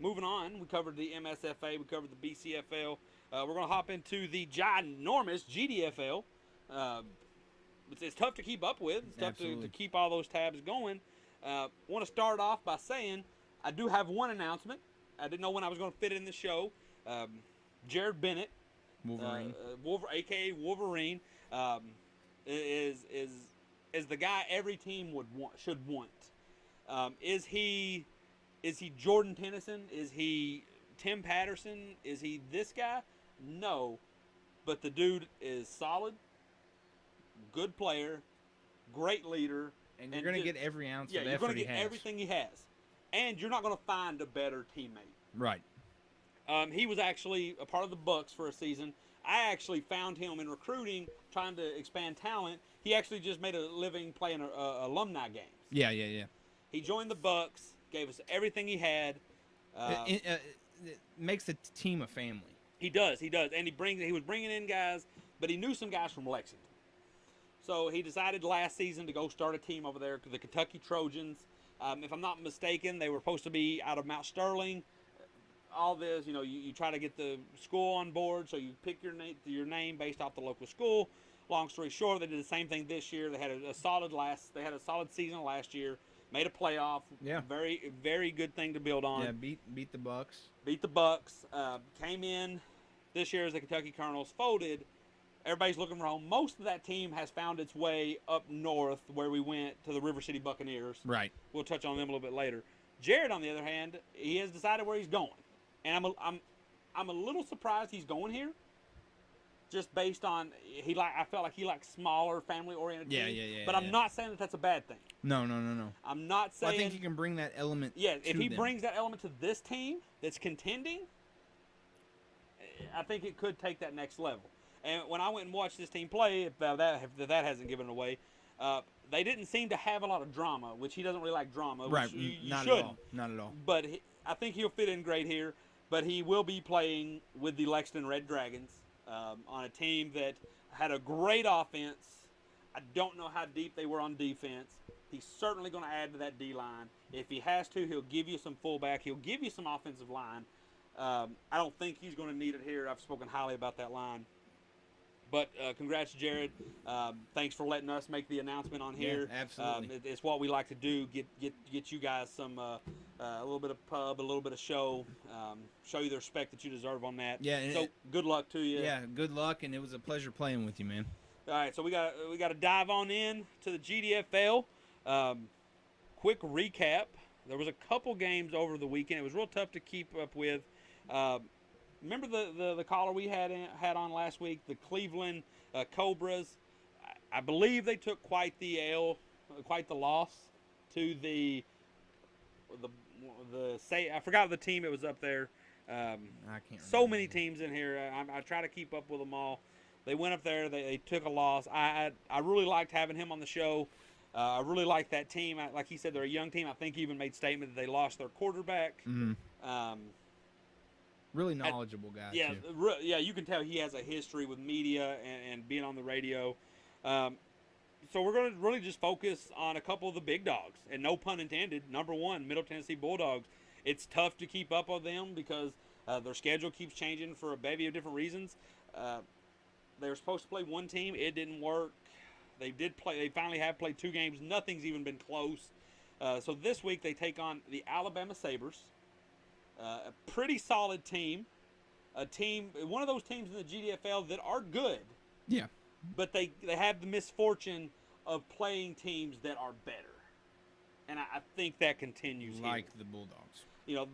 moving on, we covered the MSFA, we covered the BCFL. We're going to hop into the ginormous GDFL. It's tough to keep up with. It's tough to keep all those tabs going. Want to start off by saying I do have one announcement. I didn't know when I was going to fit it in the show. Jared Bennett, Wolverine, aka Wolverine, is the guy every team should want. Is he Jordan Tennyson? Is he Tim Patterson? Is he this guy? No, but the dude is solid, good player, great leader, and you're going to get every ounce of effort he has. You're going to get everything he has, and you're not going to find a better teammate. Right. He was actually a part of the Bucks for a season. I actually found him in recruiting, trying to expand talent. He actually just made a living playing alumni games. Yeah. He joined the Bucks, gave us everything he had. It makes the team a family. He does, and he was bringing in guys, but he knew some guys from Lexington. So he decided last season to go start a team over there, the Kentucky Trojans. If I'm not mistaken, they were supposed to be out of Mount Sterling. All this, you try to get the school on board, so you pick your name based off the local school. Long story short, they did the same thing this year. They had a solid season last year. Made a playoff. Yeah. Very, very good thing to build on. Yeah, beat the Bucks. Beat the Bucks. Came in this year as the Kentucky Colonels. Folded. Everybody's looking for home. Most of that team has found its way up north, where we went to the River City Buccaneers. Right. We'll touch on them a little bit later. Jared, on the other hand, he has decided where he's going, and I'm a little surprised he's going here. Just based on I felt like he likes smaller, family-oriented teams. Yeah. But I'm not saying that that's a bad thing. No. I'm not saying. Well, I think he can bring that element. Yeah, if he them. brings that element to this team that's contending, I think it could take that next level. And when I went and watched this team play, if that hasn't given it away, they didn't seem to have a lot of drama, which he doesn't really like drama. Right, you not shouldn't. at all. Not at all. But I think he'll fit in great here. But he will be playing with the Lexington Red Dragons on a team that had a great offense. I don't know how deep they were on defense. He's certainly going to add to that D-line. If he has to, he'll give you some fullback. He'll give you some offensive line. I don't think he's going to need it here. I've spoken highly about that line. But congrats, Jared. Thanks for letting us make the announcement on here. Yeah, absolutely. It's what we like to do. Get you guys some a little bit of pub, a little bit of show. Show you the respect that you deserve on that. Yeah. So good luck to you. Yeah. Good luck, and it was a pleasure playing with you, man. All right. So we got to dive on in to the GDFL. Quick recap. There was a couple games over the weekend. It was real tough to keep up with. Remember the caller we had on last week, the Cleveland Cobras. I believe they took quite the loss to the I forgot the team it was up there. I can't. So many teams in here. I try to keep up with them all. They went up there. They took a loss. I really liked having him on the show. I really like that team. Like he said, they're a young team. I think he even made statement that they lost their quarterback. Mm-hmm. Really knowledgeable guy. Yeah, too. Yeah. You can tell he has a history with media and being on the radio. So we're going to really just focus on a couple of the big dogs, and no pun intended. Number one, Middle Tennessee Bulldogs. It's tough to keep up with them because their schedule keeps changing for a bevy of different reasons. They were supposed to play one team. It didn't work. They did play. They finally have played 2 games. Nothing's even been close. So this week they take on the Alabama Sabres. A pretty solid team. One of those teams in the GDFL that are good. Yeah. But they have the misfortune of playing teams that are better. And I think that continues like here. The Bulldogs.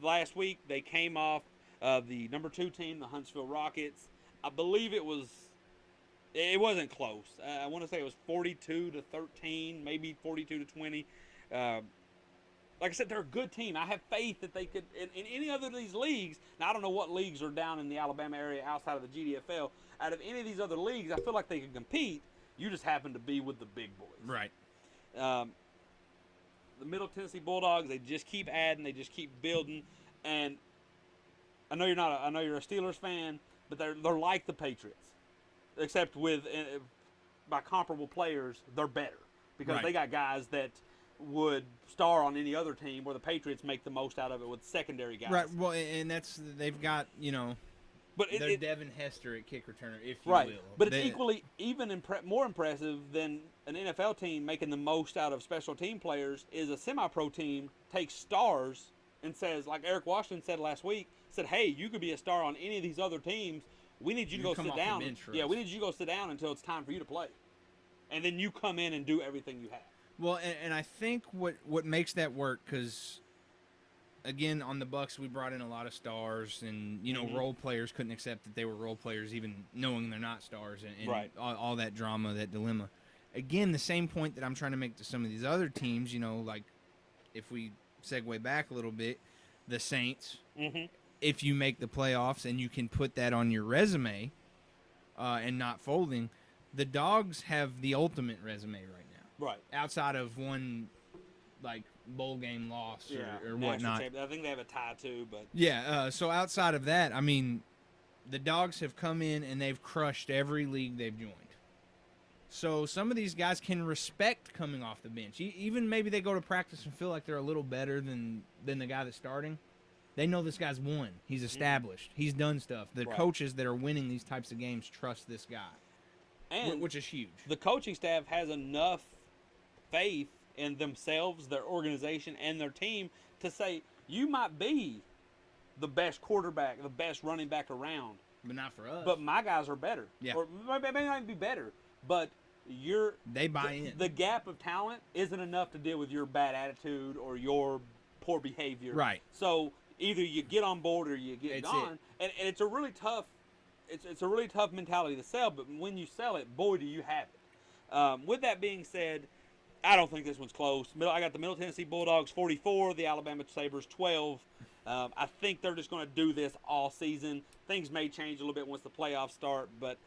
Last week they came off the number 2 team, the Huntsville Rockets. I believe it wasn't close. I want to say it was 42-13, maybe 42-20. Like I said, they're a good team. I have faith that they could, in any other of these leagues, now I don't know what leagues are down in the Alabama area outside of the GDFL. Out of any of these other leagues, I feel like they can compete. You just happen to be with the big boys. Right. The Middle Tennessee Bulldogs, they just keep adding, they just keep building. And I know you're a Steelers fan, but they're like the Patriots. Except by comparable players, they're better. Because right. they got guys that would star on any other team, where the Patriots make the most out of it with secondary guys. Right. Well, and they've got But they're Devin Hester at kick returner, if you right. will. But it's equally even more impressive than an NFL team making the most out of special team players is a semi-pro team takes stars and says, like Eric Washington said last week, said, "Hey, you could be a star on any of these other teams. We need you to go sit down. Yeah, we need you to go sit down until it's time for you to play, and then you come in and do everything you have." Well, and I think what makes that work, because again, on the Bucks, we brought in a lot of stars, and role players couldn't accept that they were role players, even knowing they're not stars, and right. all that drama, that dilemma. Again, the same point that I'm trying to make to some of these other teams, like if we segue back a little bit, the Saints. Mm-hmm. If you make the playoffs and you can put that on your resume, and not folding, the Dogs have the ultimate resume right now. Right. Outside of one, like, bowl game loss or whatnot. I think they have a tie too, but yeah. So outside of that, I mean, the Dogs have come in and they've crushed every league they've joined. So some of these guys can respect coming off the bench. Even maybe they go to practice and feel like they're a little better than the guy that's starting. They know this guy's won. He's established. He's done stuff. The coaches that are winning these types of games trust this guy, and which is huge. The coaching staff has enough faith in themselves, their organization, and their team to say, you might be the best quarterback, the best running back around, but not for us. But my guys are better. Yeah. Or maybe not even be better, but they buy in. The gap of talent isn't enough to deal with your bad attitude or your poor behavior. Right. So either you get on board or you get gone. And it's a really tough it's a really tough mentality to sell, but when you sell it, boy, do you have it. With that being said, I don't think this one's close. I got the Middle Tennessee Bulldogs 44, the Alabama Sabres 12. I think they're just going to do this all season. Things may change a little bit once the playoffs start, but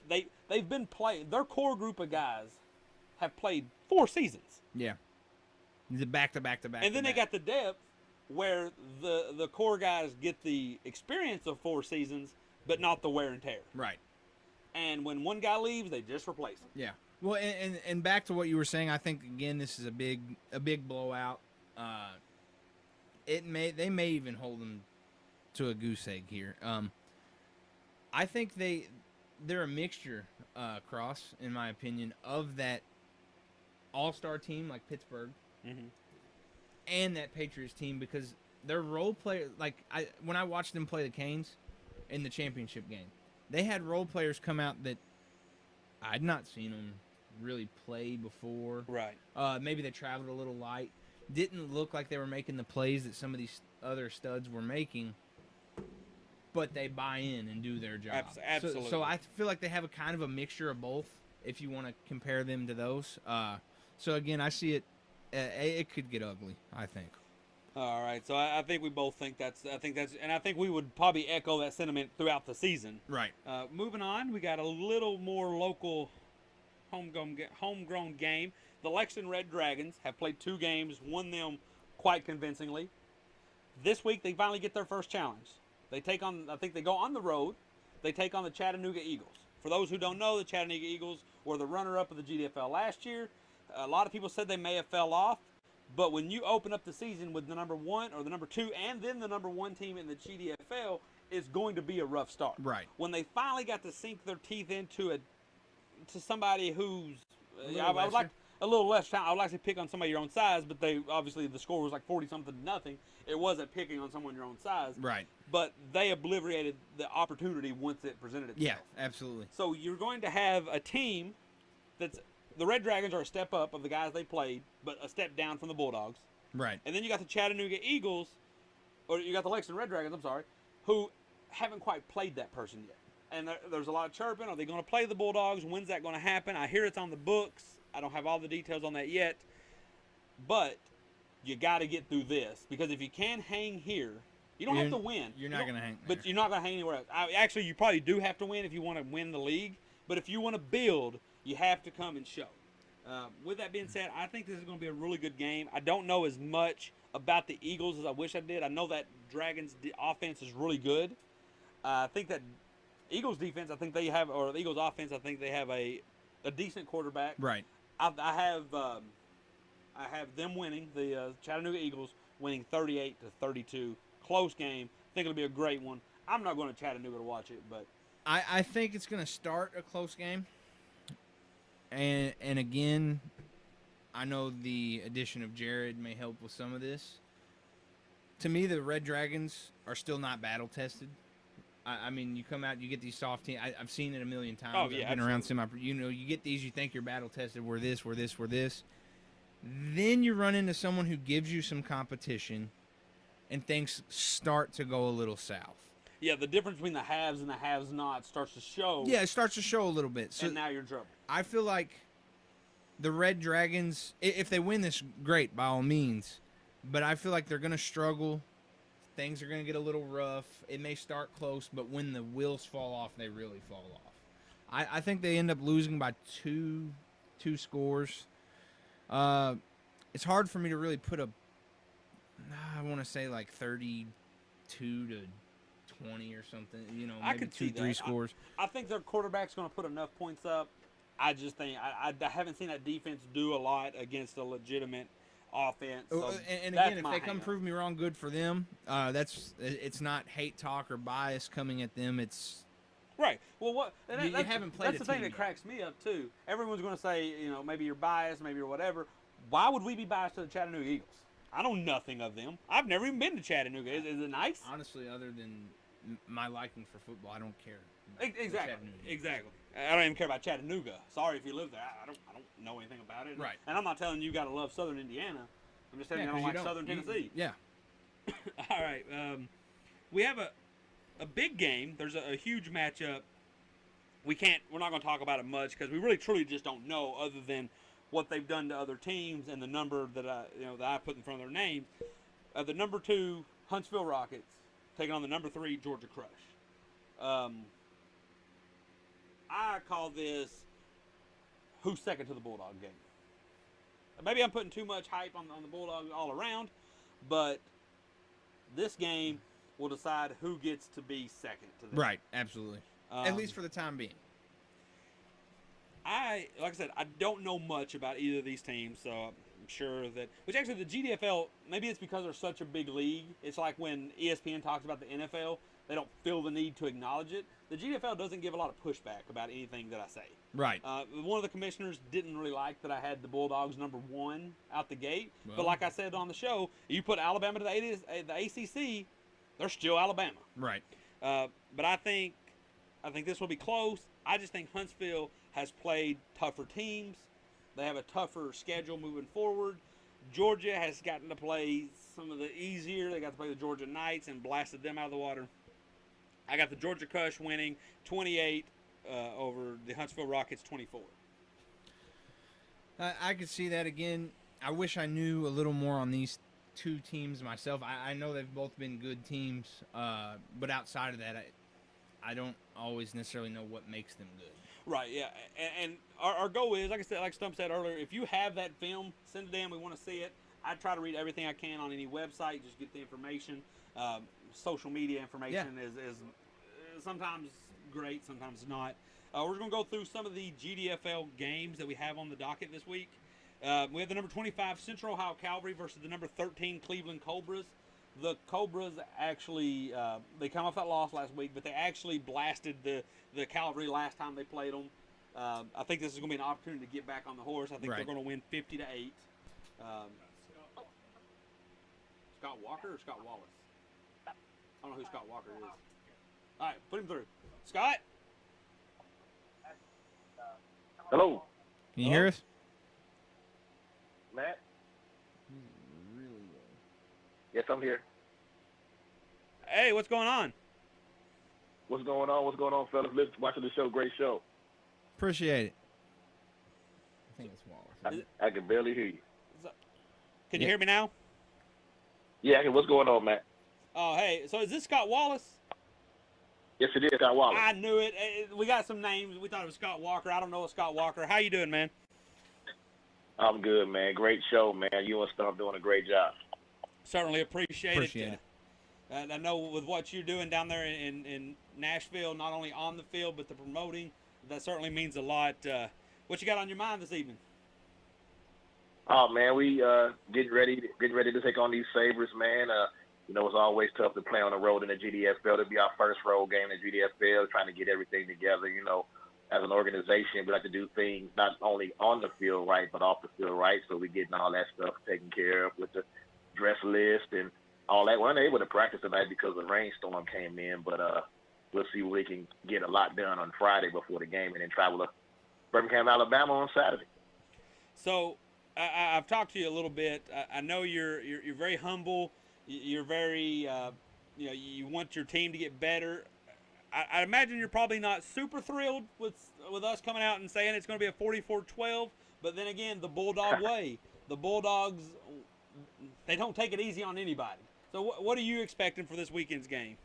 they've been playing. Their core group of guys have played 4 seasons. Yeah. Back to back. And then they got the depth where the core guys get the experience of 4 seasons, but not the wear and tear. Right. And when one guy leaves, they just replace him. Yeah. Well, and back to what you were saying, I think again this is a big blowout. They may even hold them to a goose egg here. I think they're a mixture, Cross, in my opinion, of that all-star team like Pittsburgh, and that Patriots team, because their role players, when I watched them play the Canes in the championship game, they had role players come out that I'd not seen them really play before. Right. Maybe they traveled a little light. Didn't look like they were making the plays that some of these other studs were making, but they buy in and do their job. Absolutely. So I feel like they have a kind of a mixture of both, if you want to compare them to those. So again, I see it. It could get ugly, I think. All right. So I think we both think that's, and I think we would probably echo that sentiment throughout the season. Right. Moving on, we got a little more local homegrown game. The Lexington Red Dragons have played 2 games, won them quite convincingly. This week, they finally get their first challenge. They take on, I think they go on the road. They take on the Chattanooga Eagles. For those who don't know, the Chattanooga Eagles were the runner-up of the GDFL last year. A lot of people said they may have fell off, but when you open up the season with the number 1 or the number 2 and then the number 1 team in the GDFL, it's going to be a rough start. Right. When they finally got to sink their teeth into somebody who's I would like a little less time. I would like to pick on somebody your own size, but they obviously the score was like 40-something to nothing. It wasn't picking on someone your own size. Right. But they obliterated the opportunity once it presented itself. Yeah, absolutely. So you're going to have a team that's the Red Dragons are a step up of the guys they played, but a step down from the Bulldogs. Right. And then you got the Chattanooga Eagles, or you got the Lexington Red Dragons, I'm sorry, who haven't quite played that person yet. And there's a lot of chirping. Are they going to play the Bulldogs? When's that going to happen? I hear it's on the books. I don't have all the details on that yet. But you got to get through this. Because if you can hang here, you don't have to win. You're not going to hang there. But you're not going to hang anywhere else. Actually, you probably do have to win if you want to win the league. But if you want to build, you have to come and show. With that being said, I think this is going to be a really good game. I don't know as much about the Eagles as I wish I did. I know that Dragons' offense is really good. I think that Eagles defense, or the Eagles offense, I think they have a decent quarterback. Right. I I have them winning, the Chattanooga Eagles winning 38-32. Close game. I think it'll be a great one. I'm not going to Chattanooga to watch it, but I think it's going to start a close game. And again, I know the addition of Jared may help with some of this. To me, the Red Dragons are still not battle tested. I mean, you come out, you get these soft teams. I've seen it a million times. Oh, yeah, I've been around you get these, you think you're battle tested. We're this, we're this, we're this. Then you run into someone who gives you some competition, and things start to go a little south. yeah, the difference between the haves and the have-nots starts to show. Yeah, it starts to show a little bit. So and now you're in trouble. I feel like the Red Dragons, if they win this, great, by all means. But I feel like they're going to struggle. Things are going to get a little rough. It may start close, but when the wheels fall off, they really fall off. I think they end up losing by two scores. It's hard for me to really put I want to say like 32 to 20 or something. You know, I maybe could see 2-3 scores. I think their quarterback's going to put enough points up. I just think I haven't seen that defense do a lot against a legitimate offense. So and again, if they come prove me wrong, good for them. It's not hate talk or bias coming at them. It's right. Well, what you haven't played. That's the thing that cracks me up too. Everyone's going to say, maybe you're biased, maybe you're whatever. Why would we be biased to the Chattanooga Eagles? I know nothing of them. I've never even been to Chattanooga. Is it nice? Honestly, other than my liking for football, I don't care. Exactly. I don't even care about Chattanooga. Sorry if you live there. I don't know anything about it. Right. And I'm not telling you got to love Southern Indiana. I'm just telling you I don't like Southern Tennessee. Yeah. All right. We have a big game. There's a huge matchup. We're not going to talk about it much because we really truly just don't know, other than what they've done to other teams and the number that I put in front of their name. The number 2 Huntsville Rockets taking on the number 3 Georgia Crush. I call this who's second to the Bulldog game. Maybe I'm putting too much hype on the Bulldogs all around, but this game will decide who gets to be second to them. Right, absolutely. At least for the time being. Like I said, I don't know much about either of these teams, so I'm sure that. Which actually, the GDFL, maybe it's because they're such a big league. It's like when ESPN talks about the NFL, they don't feel the need to acknowledge it. The GDFL doesn't give a lot of pushback about anything that I say. Right. One of the commissioners didn't really like that I had the Bulldogs number 1 out the gate. Well, but like I said on the show, you put Alabama to the ACC, they're still Alabama. Right. But I think this will be close. I just think Huntsville has played tougher teams. They have a tougher schedule moving forward. Georgia has gotten to play some of the easier. They got to play the Georgia Knights and blasted them out of the water. I got the Georgia Crush winning 28 over the Huntsville Rockets 24. I could see that again. I wish I knew a little more on these two teams myself. I know they've both been good teams, but outside of that, I don't always necessarily know what makes them good. Right, yeah. And our goal is, like I said, like Stump said earlier, if you have that film, send it in. We want to see it. I try to read everything I can on any website, just get the information. Social media information is sometimes great, sometimes not. We're going to go through some of the GDFL games that we have on the docket this week. We have the number 25 Central Ohio Cavalry versus the number 13 Cleveland Cobras. The Cobras actually, they come off that loss last week, but they actually blasted the Cavalry last time they played them. I think this is going to be an opportunity to get back on the horse. I think they're going to win 50-8. Scott Walker or Scott Wallace? I don't know who Scott Walker is. All right, put him through. Scott? Hello. Can you hear us? Matt? Really Yes, I'm here. Hey, what's going on? What's going on? What's going on, fellas? Watching the show. Great show. Appreciate it. I think it's Wallace. I can barely hear you. Can you hear me now? Yeah, I can. What's going on, Matt? Oh, hey. So is this Scott Wallace? Yes, it is, Scott Wallace. I knew it. We got some names. We thought it was Scott Walker. I don't know a Scott Walker. How you doing, man? I'm good, man. Great show, man. You and Stump doing a great job. Certainly appreciate it. it. I know with what you're doing down there in Nashville, not only on the field, but the promoting, that certainly means a lot. What you got on your mind this evening? Oh man, we getting ready to take on these Sabres, man. It's always tough to play on the road in the GDFL. It'll be our first road game in the GDFL, trying to get everything together. As an organization, we like to do things not only on the field right, but off the field right. So we're getting all that stuff taken care of with the dress list and all that. We weren't able to practice tonight because the rainstorm came in, but we'll see if we can get a lot done on Friday before the game and then travel to Birmingham, Alabama on Saturday. So I've talked to you a little bit. I know you're very humble. You're very you want your team to get better. I imagine you're probably not super thrilled with us coming out and saying it's going to be a 44-12. But then again, the Bulldog way. The Bulldogs, they don't take it easy on anybody. So what are you expecting for this weekend's game?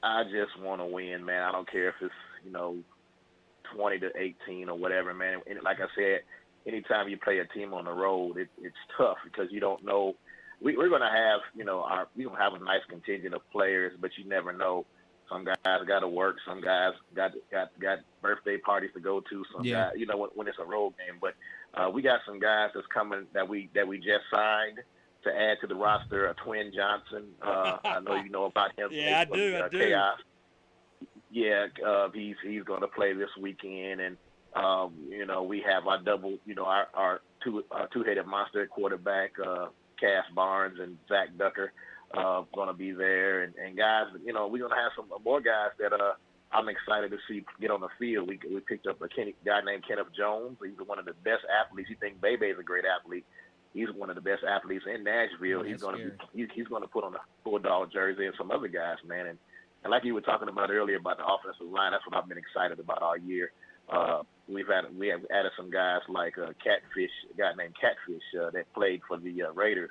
I just want to win, man. I don't care if it's 20-18 or whatever, man. And like I said, anytime you play a team on the road, it's tough because you don't know. We're going to have we're going to have a nice contingent of players, but you never know. Some guys got to work. Some guys got birthday parties to go to. Some guys, when it's a road game. But we got some guys that's coming that we just signed to add to the roster. Twin Johnson. I know you know about him. Yeah, I do. Chaos. Yeah, he's going to play this weekend, and we have our double. Our two-headed monster at quarterback, Cass Barnes and Zach Ducker. Going to be there, and guys, we're going to have some more guys that I'm excited to see get on the field. We picked up a guy named Kenneth Jones. He's one of the best athletes. You think Bebe's a great athlete? He's one of the best athletes in Nashville. He's going to put on a Bulldog jersey, and some other guys, man. And like you were talking about earlier about the offensive line, that's what I've been excited about all year. We have added some guys like Catfish, a guy named Catfish that played for the Raiders.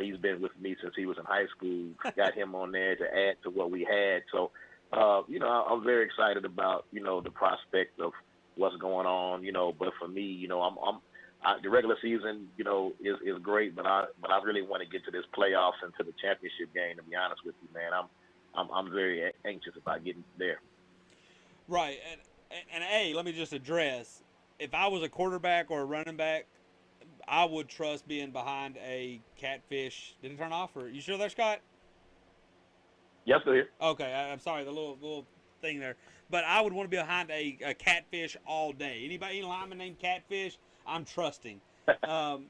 He's been with me since he was in high school. Got him on there to add to what we had. So, I'm very excited about, the prospect of what's going on, But for me, the regular season, is great, but I really want to get to this playoffs and to the championship game. To be honest with you, man, I'm very anxious about getting there. Right, and let me just address: if I was a quarterback or a running back, I would trust being behind a Catfish. Did it turn off? Or you sure there, Scott? Yes, still here. Okay, I'm sorry, the little thing there. But I would want to be behind a Catfish all day. Any lineman named Catfish, I'm trusting. So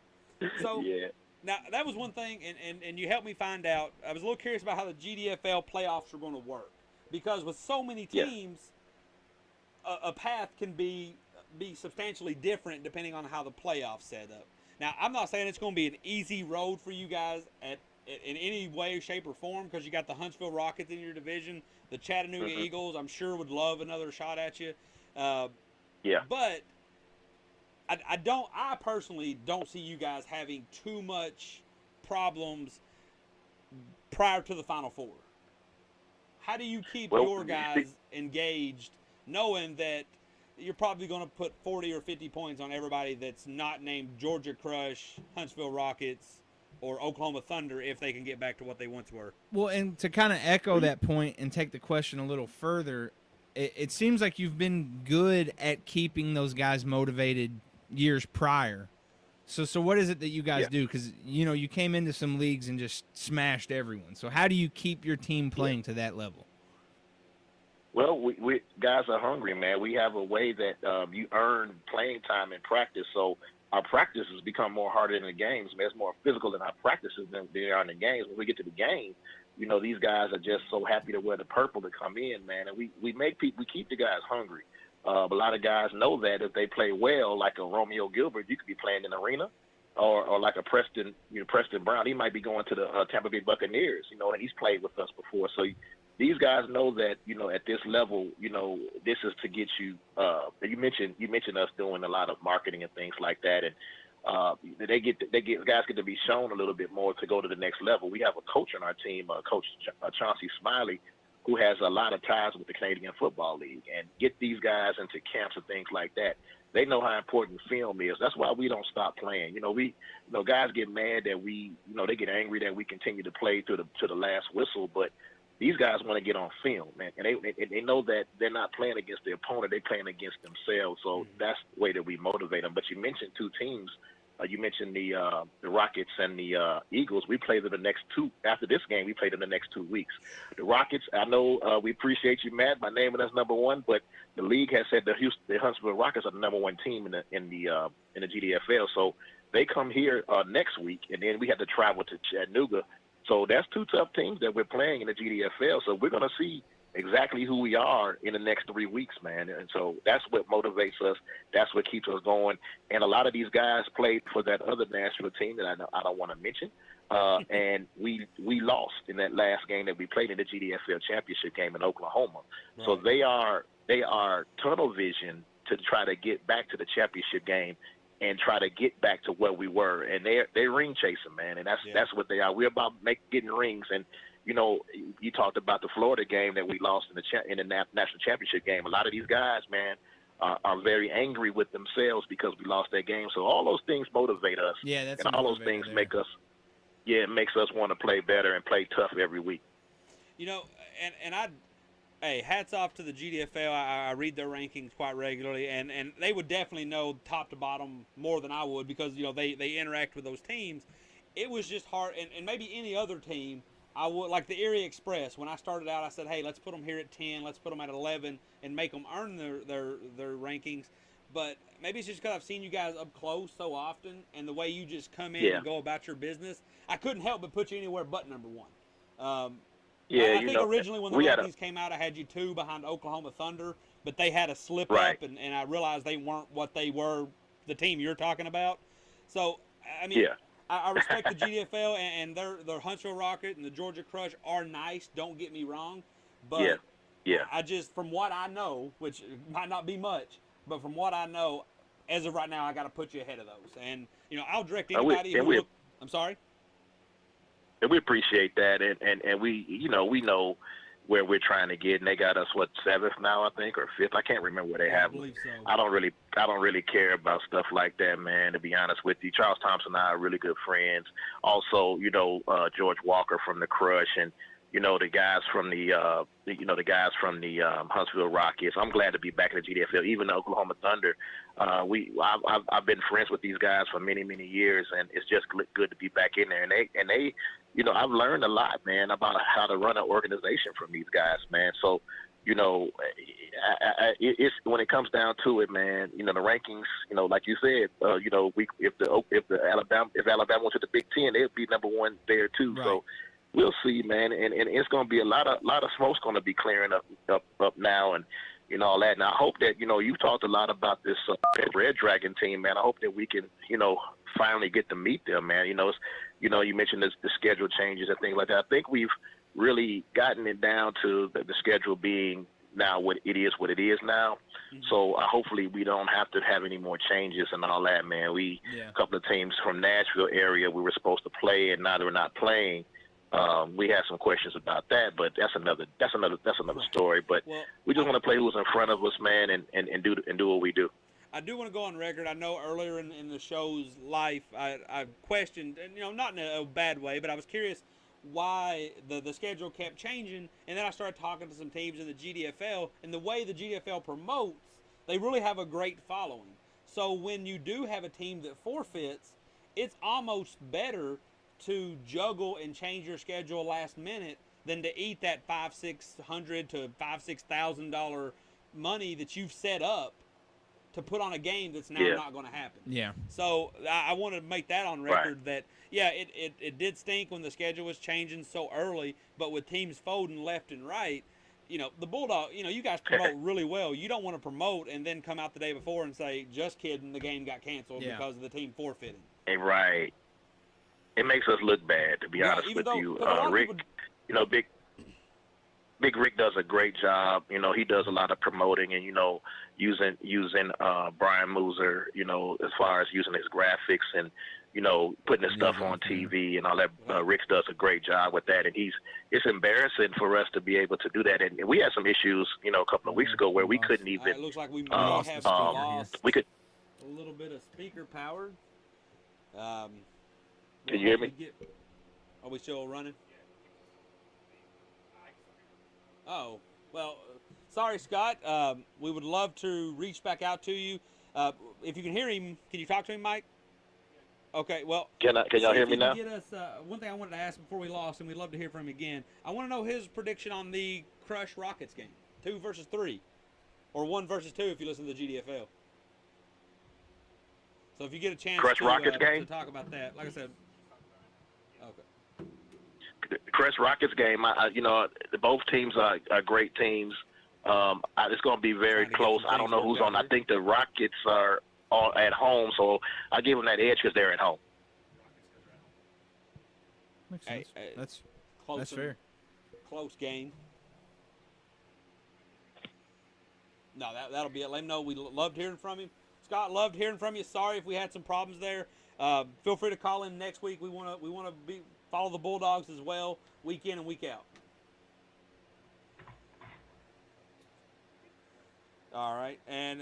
yeah. Now that was one thing, and you helped me find out. I was a little curious about how the GDFL playoffs are going to work, because with so many teams, a path can be substantially different depending on how the playoffs set up. Now, I'm not saying it's going to be an easy road for you guys in any way, shape, or form, because you got the Huntsville Rockets in your division. The Chattanooga Eagles, I'm sure, would love another shot at you. But I personally don't see you guys having too much problems prior to the Final Four. How do you keep your guys engaged, knowing that you're probably going to put 40 or 50 points on everybody that's not named Georgia Crush, Huntsville Rockets, or Oklahoma Thunder if they can get back to what they once were? Well, and to kind of echo that point and take the question a little further, it seems like you've been good at keeping those guys motivated years prior. So what is it that you guys do? Because, you came into some leagues and just smashed everyone. So how do you keep your team playing to that level? Well, we guys are hungry, man. We have a way that you earn playing time in practice. So our practices become more harder than the games. Man, it's more physical in our practices than they are in the games. When we get to the game, these guys are just so happy to wear the purple to come in, man. And we keep the guys hungry. A lot of guys know that if they play well, like a Romeo Gilbert, you could be playing in the arena, or like a Preston Brown. He might be going to the Tampa Bay Buccaneers, and he's played with us before. So these guys know that, at this level, this is to get you. You mentioned us doing a lot of marketing and things like that, and guys get to be shown a little bit more to go to the next level. We have a coach on our team, Coach Chauncey Smiley, who has a lot of ties with the Canadian Football League, and get these guys into camps and things like that. They know how important film is. That's why we don't stop playing. Guys get mad that they get angry that we continue to play to the last whistle, but these guys want to get on film, man, and they know that they're not playing against the opponent; they're playing against themselves. So that's the way that we motivate them. But you mentioned two teams You mentioned the Rockets and the Eagles. We play them the next two. After this game, we play them the next 2 weeks. The Rockets, I know we appreciate you, Matt, by naming us number one, but the league has said the Huntsville Rockets are the number one team in the GDFL. So they come here next week, and then we have to travel to Chattanooga. So that's two tough teams that we're playing in the GDFL. So we're going to see exactly who we are in the next 3 weeks, man. And so that's what motivates us. That's what keeps us going. And a lot of these guys played for that other national team that I don't want to mention. And we lost in that last game that we played in the GDFL championship game in Oklahoma. Right. So they are tunnel vision to try to get back to the championship game and try to get back to where we were. And they're ring chasing, man. And that's what they are. We're about getting rings. And you know, you talked about the Florida game that we lost in the national championship game. A lot of these guys, man, are very angry with themselves because we lost that game. So all those things motivate us. Yeah, that's and all those things make us, it makes us want to play better and play tough every week. You know, hey, hats off to the GDFL. I read their rankings quite regularly, and they would definitely know top to bottom more than I would because, you know, they interact with those teams. It was just hard, and maybe any other team, I would, like the Erie Express, when I started out, I said, hey, let's put them here at 10, let's put them at 11, and make them earn their rankings. But maybe it's just because I've seen you guys up close so often, and the way you just come in and go about your business, I couldn't help but put you anywhere but number one. I think originally when the rankings came out, I had you 2 behind Oklahoma Thunder, but they had a slip up, and I realized they weren't what they were, the team you're talking about. So, I mean, I respect the GDFL, and their Huntsville Rocket and the Georgia Crush are nice, don't get me wrong. But I just, from what I know, which might not be much, but from what I know, as of right now, I got to put you ahead of those. And, you know, I'll direct anybody I'm sorry? And we appreciate that, and we, you know, we know where we're trying to get, and they got us 7th now, I think, or 5th. I can't remember where they have. I believe so. I don't really care about stuff like that, man. To be honest with you, Charles Thompson and I are really good friends. Also, you know, George Walker from the Crush, and you know the guys from the Huntsville Rockets. I'm glad to be back in the GDFL. Even the Oklahoma Thunder, I've been friends with these guys for many years, and it's just good to be back in there. And they, you know, I've learned a lot, man, about how to run an organization from these guys, man. So, you know, it's when it comes down to it, man. You know, the rankings, you know, like you said, you know, if Alabama went to the Big Ten, they'd be number one there too. Right. So we'll see, man. And it's going to be a lot of smoke's going to be clearing up now, and you know all that. And I hope that, you know, you've talked a lot about this Red Dragon team, man. I hope that we can, you know, finally get to meet them, man. You know, you mentioned the schedule changes and things like that. I think we've really gotten it down to the schedule being now what it is now. Mm-hmm. So hopefully we don't have to have any more changes and all that, man. A couple of teams from Nashville area we were supposed to play, and now they're not playing. We had some questions about that, but that's another story. But we just want to play who's in front of us, man, and do what we do. I do want to go on record. I know earlier in the show's life, I questioned, and you know, not in a bad way, but I was curious why the schedule kept changing, and then I started talking to some teams in the GDFL, and the way the GDFL promotes, they really have a great following. So when you do have a team that forfeits, it's almost better to juggle and change your schedule last minute than to eat that $500-600 to $6,000 money that you've set up to put on a game that's now not going to happen. Yeah. So I want to make that on record that it did stink when the schedule was changing so early, but with teams folding left and right, you know, the Bulldog, you know, you guys promote really well. You don't want to promote and then come out the day before and say, just kidding, the game got canceled because of the team forfeiting. Right. It makes us look bad, to be honest with you. Rick, you know, Big Rick does a great job. You know, he does a lot of promoting and, you know, using Brian Mooser, you know, as far as using his graphics and, you know, putting his stuff on TV and all that. Rick does a great job with that, and it's embarrassing for us to be able to do that. And we had some issues, you know, a couple of weeks ago where we couldn't even. It looks like we may have lost we could a little bit of speaker power. Can you hear me? Are we still running? Oh, well, sorry, Scott. We would love to reach back out to you. If you can hear him, can you talk to him, Mike? Okay, well, Can y'all see hear if me you can now? get us one thing I wanted to ask before we lost, and we'd love to hear from him again. I want to know his prediction on the Crush Rockets game, 2 versus 3, or 1 versus 2 if you listen to the GDFL. So if you get a chance Crush Rockets to game. talk about that, like I said, okay. Crush Rockets game. Both teams are great teams. It's going to be very Trying to get close. some I don't things know worked who's out on. I here. think the Rockets are all at home, so I give them that edge because they're at home. Makes Hey, sense. Close That's fair. Close game. No, that'll be it. Let him know we loved hearing from him. Scott, loved hearing from you. Sorry if we had some problems there. Feel free to call in next week. We want to follow the Bulldogs as well, week in and week out. All right, and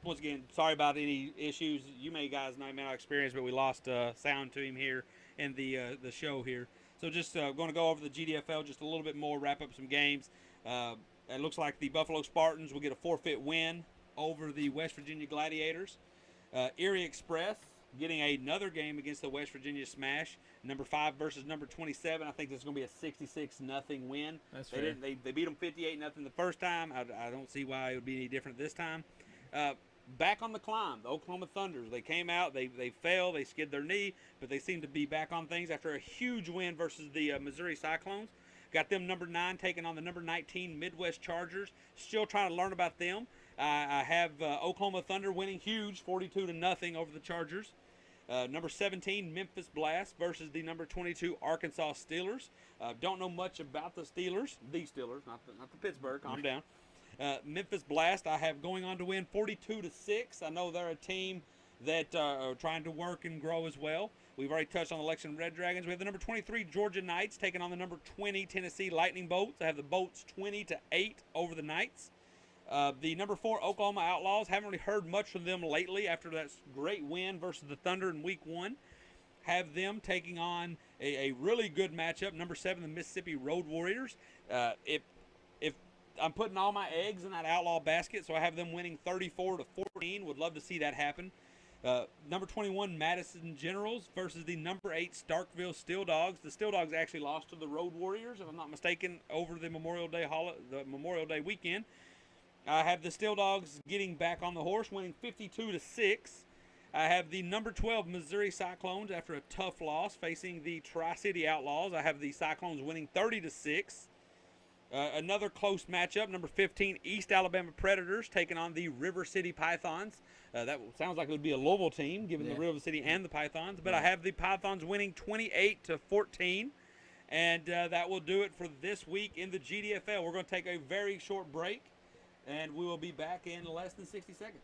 once again, sorry about any issues you guys may not experience, but we lost sound to him here in the show here. So just going to go over the GDFL just a little bit more, wrap up some games. It looks like the Buffalo Spartans will get a forfeit win over the West Virginia Gladiators. Erie Express getting another game against the West Virginia Smash, number 5 versus number 27. I think this is going to be a 66-0 win. That's fair. They beat them 58-0 the first time. I don't see why it would be any different this time. Back on the climb, the Oklahoma Thunders. They came out, they fell, they skid their knee, but they seem to be back on things after a huge win versus the Missouri Cyclones. Got them number 9 taking on the number 19 Midwest Chargers. Still trying to learn about them. I have Oklahoma Thunder winning huge, 42-0 over the Chargers. Number 17 Memphis Blast versus the number 22 Arkansas Steelers. Don't know much about the Steelers, not the Pittsburgh. Calm down. Memphis Blast I have going on to win 42-6. I know they're a team that are trying to work and grow as well. We've already touched on the Lexington Red Dragons. We have the number 23 Georgia Knights taking on the number 20 Tennessee Lightning Bolts. I have the Bolts 20-8 over the Knights. The number 4 Oklahoma Outlaws. Haven't really heard much from them lately after that great win versus the Thunder in Week 1. Have them taking on a really good matchup. Number 7, the Mississippi Road Warriors. If I'm putting all my eggs in that Outlaw basket, so I have them winning 34-14. Would love to see that happen. Number 21 Madison Generals versus the number 8 Starkville Steel Dogs. The Steel Dogs actually lost to the Road Warriors, if I'm not mistaken, over the Memorial Day weekend. I have the Steel Dogs getting back on the horse, winning 52-6. I have the number 12 Missouri Cyclones after a tough loss facing the Tri-City Outlaws. I have the Cyclones winning 30-6. Another close matchup, number 15 East Alabama Predators taking on the River City Pythons. That sounds like it would be a Louisville team, given the River City and the Pythons. But I have the Pythons winning 28-14. And that will do it for this week in the GDFL. We're going to take a very short break, and we will be back in less than 60 seconds.